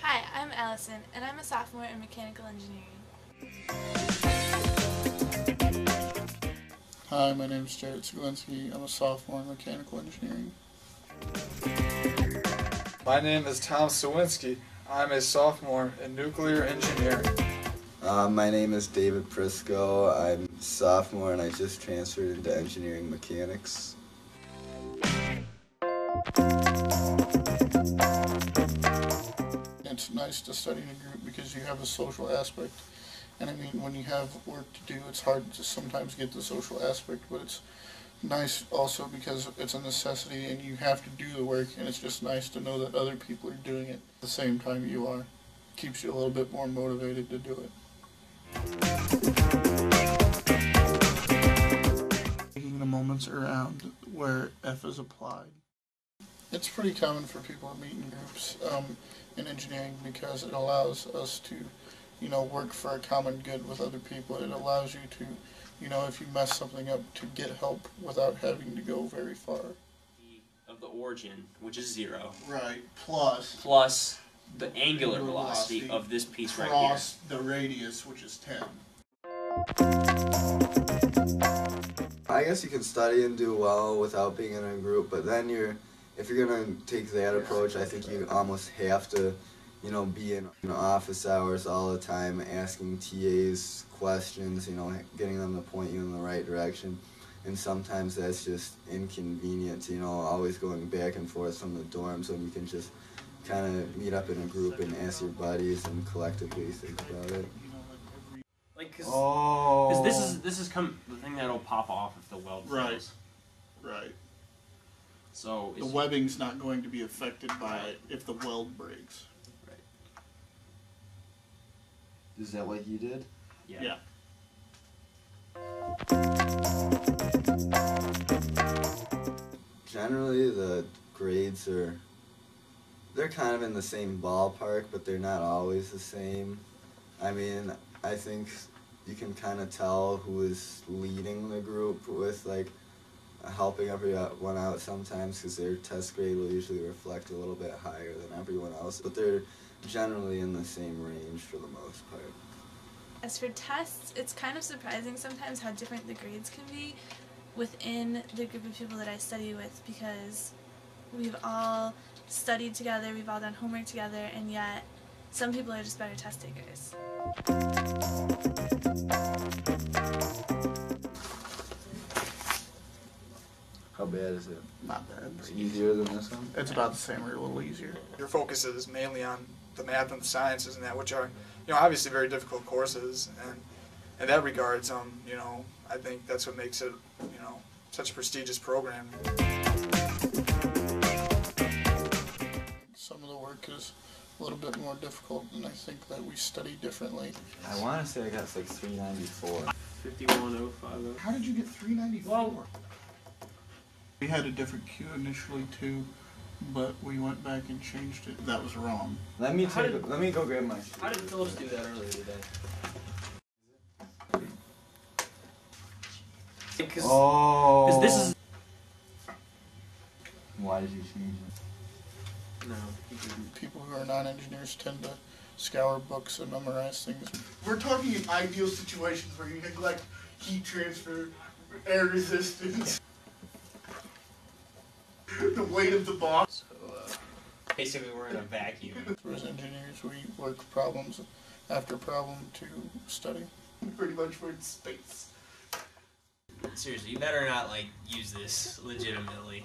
Hi, I'm Allison, and I'm a sophomore in mechanical engineering. Hi, my name is Jared Zielinski. I'm a sophomore in mechanical engineering. My name is Tom Sawinski. I'm a sophomore in nuclear engineering. My name is David Prisco. I'm a sophomore and I just transferred into engineering mechanics. It's nice to study in a group because you have a social aspect. And I mean, when you have work to do, it's hard to sometimes get the social aspect, but it's nice also because it's a necessity and you have to do the work, and it's just nice to know that other people are doing it at the same time you are. Keeps you a little bit more motivated to do it. Taking the moments around where F is applied. It's pretty common for people to meet in groups in engineering because it allows us to, work for a common good with other people. It allows you to, if you mess something up, to get help without having to go very far. Of the origin, which is 0. Right, plus the angular velocity of this piece right here. Cross the radius, which is 10. I guess you can study and do well without being in a group, but then if you're going to take that approach, I think you almost have to, be in office hours all the time, asking TAs questions, getting them to point you in the right direction. And sometimes that's just inconvenient, always going back and forth from the dorms when you can just kind of meet up in a group and ask your buddies and collectively think about it. Like, cause this is the thing that'll pop off if the weld fails. Right. So the webbing's not going to be affected by it if the weld breaks. Right. Is that what you did? Yeah. Generally, the grades they're kind of in the same ballpark, but they're not always the same. I mean, I think you can kind of tell who is leading the group with, like, helping everyone out sometimes, because their test grade will usually reflect a little bit higher than everyone else, but they're generally in the same range for the most part. As for tests, it's kind of surprising sometimes how different the grades can be within the group of people that I study with, because we've all studied together, we've all done homework together, and yet some people are just better test takers. How bad is it? Not bad. It's easier than this one? It's about the same or a little easier. Your focus is mainly on the math and the sciences and that, which are, obviously very difficult courses. And in that regards, I think that's what makes it, such a prestigious program. Some of the work is a little bit more difficult, and I think that we study differently. I want to say I got like 394. 51050. How did you get 394? Well, we had a different Q initially too, but we went back and changed it. That was wrong. Let me go grab my sheet. How did Phillips do that earlier today? Because this is... Why did you change it? No. People who are non-engineers tend to scour books and memorize things. We're talking in ideal situations where you neglect heat transfer, air resistance, the weight of the box. So, basically we're in a vacuum. As engineers, we work problem after problem to study. Pretty much we're in space. Seriously, you better not, use this legitimately.